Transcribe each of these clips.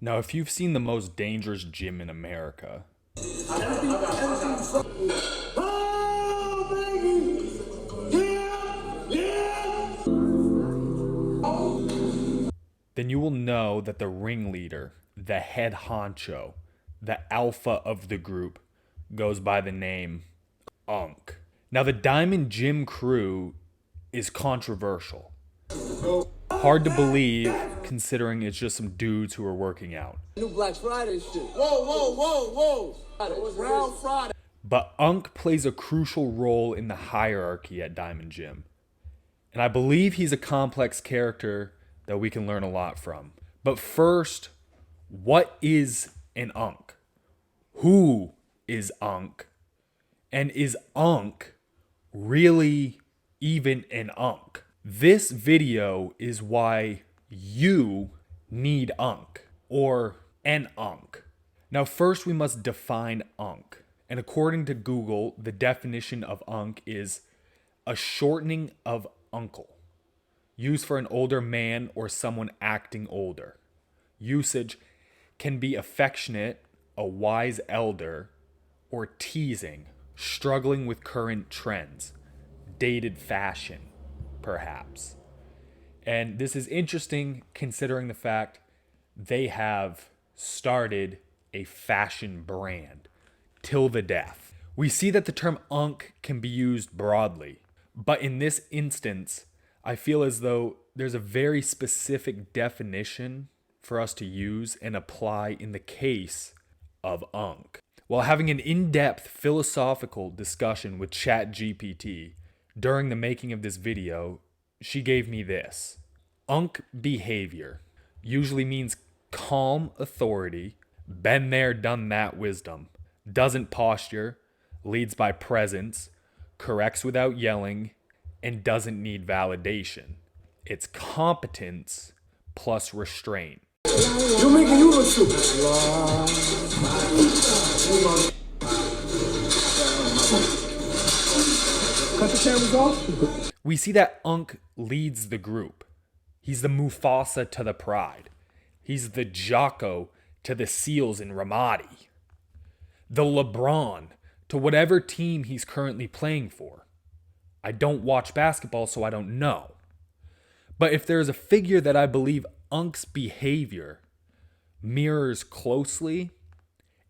Now, if you've seen the most dangerous gym in America, then you will know that the ringleader, the head honcho, the alpha of the group, goes by the name Unk. Now, the Diamond Gym crew is controversial. Hard to believe, considering it's just some dudes who are working out. New Black Friday shit. Whoa. Brown Friday. But Unk plays a crucial role in the hierarchy at Diamond Gym. And I believe he's a complex character that we can learn a lot from. But first, what is an Unk? Who is Unk? And is Unk really even an Unk? This video is why you need Unk, or an Unk. Now first we must define Unk. And according to Google, the definition of Unk is a shortening of uncle, used for an older man or someone acting older. Usage can be affectionate, a wise elder, or teasing, struggling with current trends, dated fashion, perhaps. And this is interesting considering the fact they have started a fashion brand till the death. We see that the term Unk can be used broadly, but in this instance, I feel as though there's a very specific definition for us to use and apply in the case of Unk. While having an in-depth philosophical discussion with ChatGPT during the making of this video, she gave me this. Unk behavior usually means calm authority, been there, done that wisdom, doesn't posture, leads by presence, corrects without yelling, and doesn't need validation. It's competence plus restraint. You're making you look stupid. Cut the cameras off. We see that Unk leads the group. He's the Mufasa to the Pride. He's the Jocko to the Seals in Ramadi. The LeBron to whatever team he's currently playing for. I don't watch basketball, so I don't know. But if there's a figure that I believe Unk's behavior mirrors closely,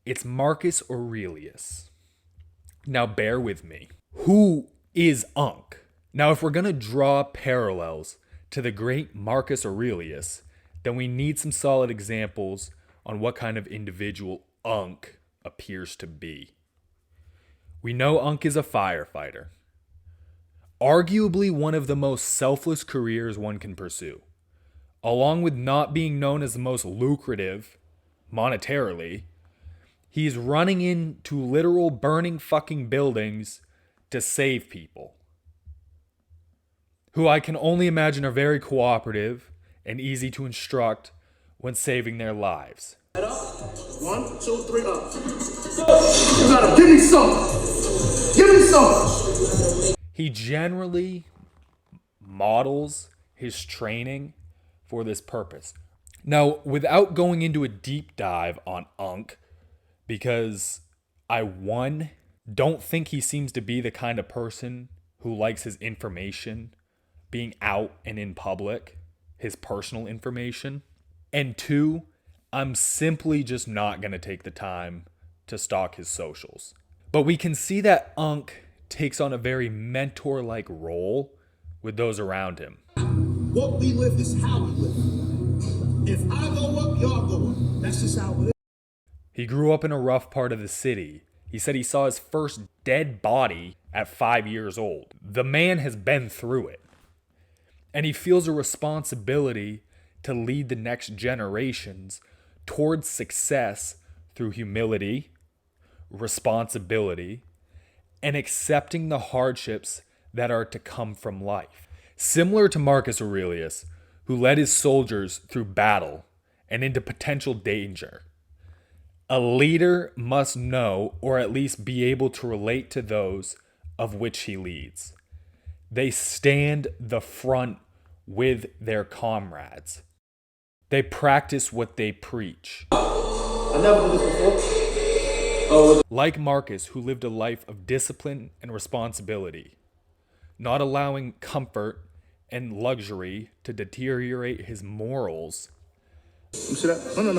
it's Marcus Aurelius. Now bear with me. Who is Unk? Now if we're going to draw parallels to the great Marcus Aurelius, then we need some solid examples on what kind of individual Unk appears to be. We know Unk is a firefighter. Arguably one of the most selfless careers one can pursue. Along with not being known as the most lucrative monetarily, he's running into literal burning fucking buildings to save people, who I can only imagine are very cooperative and easy to instruct when saving their lives. Head up. 1, 2, 3, up. You gotta give me some. Give me some. He generally models his training for this purpose. Now, without going into a deep dive on Unk, because I, one, don't think he seems to be the kind of person who likes his information being out and in public, his personal information. And two, I'm simply just not going to take the time to stalk his socials. But we can see that Unk takes on a very mentor-like role with those around him. What we live is how we live. If I go up, y'all go up. That's just how it is. He grew up in a rough part of the city. He said he saw his first dead body at 5 years old. The man has been through it. And he feels a responsibility to lead the next generations towards success through humility, responsibility, and accepting the hardships that are to come from life. Similar to Marcus Aurelius, who led his soldiers through battle and into potential danger. A leader must know, or at least be able to relate to those of which he leads. They stand the front with their comrades. They practice what they preach. I never did this before. Like Marcus, who lived a life of discipline and responsibility, not allowing comfort and luxury to deteriorate his morals. You see that? No.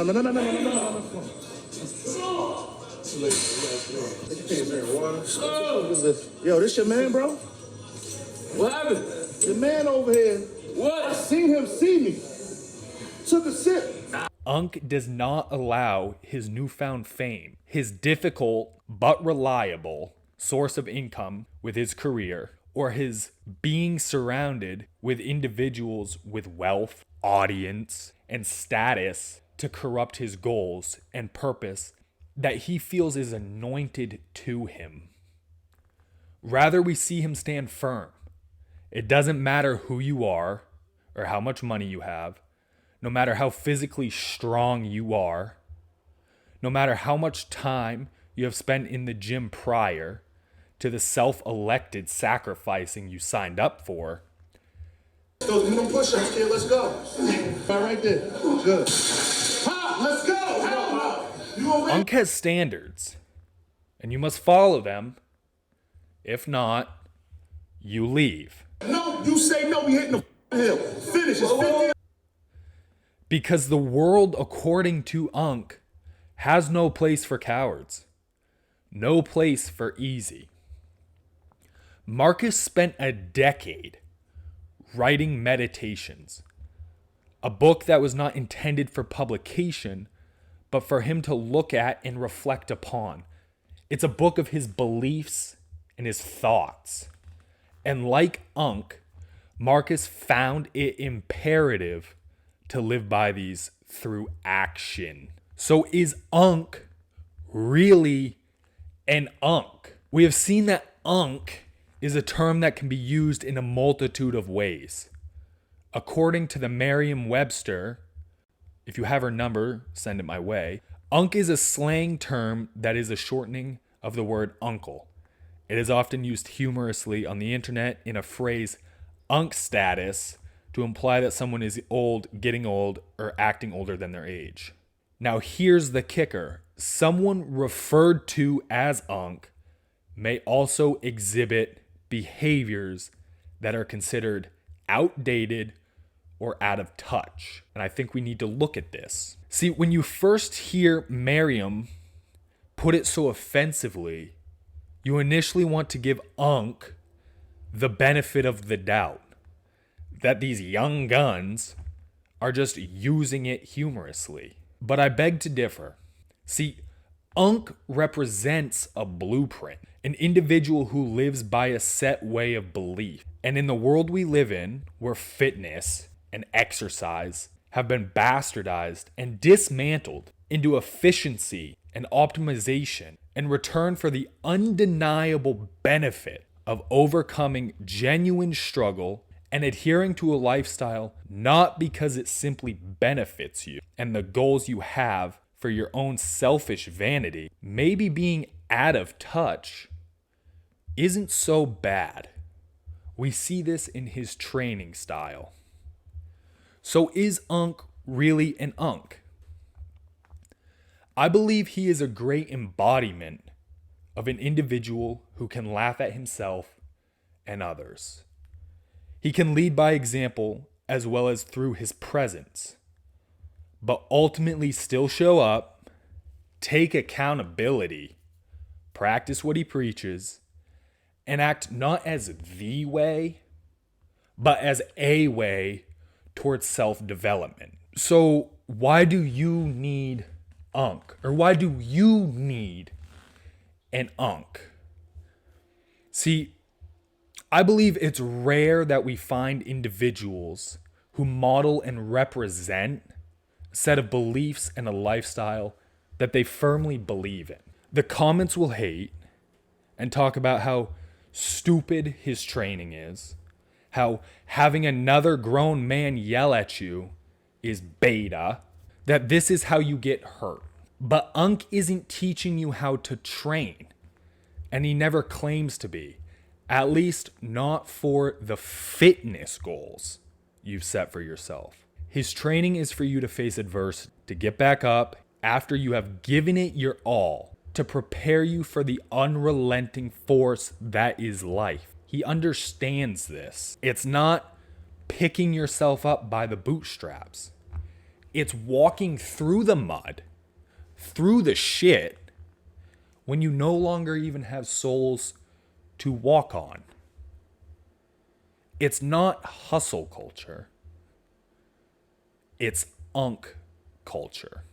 Yo, this your man, bro? What happened? Your man over here. What? I seen him see me. Took a sip. Unc does not allow his newfound fame, his difficult but reliable source of income with his career, or his being surrounded with individuals with wealth, audience, and status to corrupt his goals and purpose that he feels is anointed to him. Rather, we see him stand firm. It doesn't matter who you are or how much money you have, no matter how physically strong you are, no matter how much time you have spent in the gym prior to the self-elected sacrificing you signed up for. Go, give me them push-ups, kid. Let's go. Right there. Good. Pop, let's go. You over Unc has standards, and you must follow them. If not, you leave. No, you say no, we hitting the hill. Finish. It's 50. Because the world, according to Unc, has no place for cowards. No place for easy. Marcus spent a decade writing Meditations, a book that was not intended for publication, but for him to look at and reflect upon. It's a book of his beliefs and his thoughts. And like Unc, Marcus found it imperative to live by these through action. So is Unc really an Unc? We have seen that Unc is a term that can be used in a multitude of ways. According to the Merriam-Webster, if you have her number, send it my way, Unc is a slang term that is a shortening of the word uncle. It is often used humorously on the internet in a phrase, Unc status, to imply that someone is old, getting old, or acting older than their age. Now here's the kicker. Someone referred to as Unc may also exhibit behaviors that are considered outdated or out of touch. And I think we need to look at this. See, when you first hear Merriam put it so offensively, you initially want to give Unc the benefit of the doubt that these young guns are just using it humorously. But I beg to differ. See, Unc represents a blueprint, an individual who lives by a set way of belief. And in the world we live in, where fitness and exercise have been bastardized and dismantled into efficiency and optimization in return for the undeniable benefit of overcoming genuine struggle and adhering to a lifestyle not because it simply benefits you and the goals you have for your own selfish vanity, maybe being out of touch isn't so bad. We see this in his training style. So is Unc really an Unc? I believe he is a great embodiment of an individual who can laugh at himself and others. He can lead by example as well as through his presence, but ultimately still show up, take accountability, practice what he preaches, and act not as the way, but as a way towards self-development. So why do you need Unc? Or why do you need an Unc? See, I believe it's rare that we find individuals who model and represent a set of beliefs and a lifestyle that they firmly believe in. The comments will hate and talk about how stupid his training is, how having another grown man yell at you is beta, that this is how you get hurt. But Unc isn't teaching you how to train, and he never claims to be. At least not for the fitness goals you've set for yourself. His training is for you to face adversity, to get back up after you have given it your all, to prepare you for the unrelenting force that is life. He understands this. It's not picking yourself up by the bootstraps. It's walking through the mud, through the shit, when you no longer even have soles to walk on. It's not hustle culture. It's unk culture.